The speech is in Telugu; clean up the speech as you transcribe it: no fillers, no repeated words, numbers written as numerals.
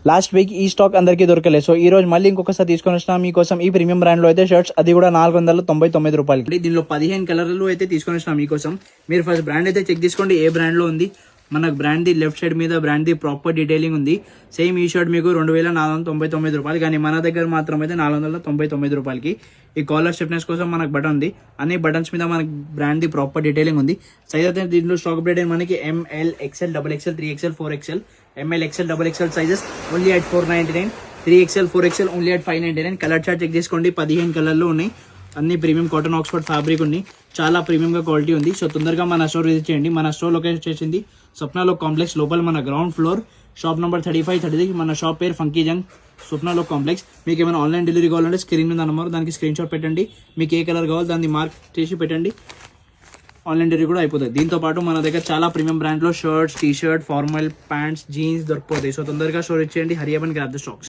లాస్ట్ వీక్ ఈ స్టాక్ అందరికీ దొరకలేదు. సో ఈ రోజు మళ్ళీ ఇంకొకసారి తీసుకొని వచ్చిన మీకోసం ఈ ప్రీమియం బ్రాండ్ లో అయితే షర్ట్స్, అది కూడా 499 రూపాయలకి. దీనిలో 15 కలర్లు అయితే తీసుకొని వచ్చిన మీకోసం. మీరు ఫస్ట్ బ్రాండ్ అయితే చెక్ చేసుకోండి ఏ బ్రాండ్ లో ఉంది. మనకు బ్రాండ్ ది లెఫ్ట్ సైడ్ మీద బ్రాండ్ ది ప్రాపర్ డీటెయిలింగ్ ఉంది. సేమ్ ఈ షర్ట్ మీకు 2499 రూపాయలు, కానీ మన దగ్గర మాత్రం అయితే 499 రూపాయలకి. ఈ కాలర్ స్టిఫ్నెస్ కోసం మనకు బటన్ ఉంది. అన్ని బటన్స్ మీద మనకి బ్రాండ్ ది ప్రాపర్ డీటెయిలింగ్ ఉంది. సైజ్ అయితే దీంట్లో స్టాక్ అప్డేట్ మనకి ML, XL, XXL, 3XL, 4XL, ML, XL, XXL sizes only at 499, 3XL, 4XL only at 599. Colour chart check చేసుకోండి, 15 కలర్లు ఉన్నాయి. అన్ని ప్రీమియం కాటన్ ఆక్స్ఫర్డ్ ఫ్యాబ్రిక్ ఉంది. చాలా ప్రీమియం గా క్వాలిటీ ఉంది. సో తొందరగా మన స్టోర్ విజిట్ చేయండి. మన స్టోర్ లొకేషన్ వచ్చేసింది స్వప్నలో కాంప్లెక్స్ లోపల, మన గ్రౌండ్ ఫ్లోర్, షాప్ నెంబర్ 3533. మన షాప్ పేరు ఫంకీ జంగ్, స్వప్నలో కాంప్లెక్స్. మీకు ఏమైనా ఆన్లైన్ డెలివరీ కావాలంటే స్క్రీన్ మీద నెంబర్, దానికి స్క్రీన్ షాట్ పెట్టండి. మీకు ఏ కలర్ కావాలో దాన్ని మార్క్ చేసి పెట్టండి, ఆన్లైన్ డెలివరీ కూడా అయిపోతుంది. దీంతో పాటు మన దగ్గర చాలా ప్రీమియం బ్రాండ్ లో shirts, T-shirt, formal pants, jeans దొరికిపోతాయి. సో తొందరగా స్టోర్ ఇచ్చేయండి. Hurry up and grab the stocks.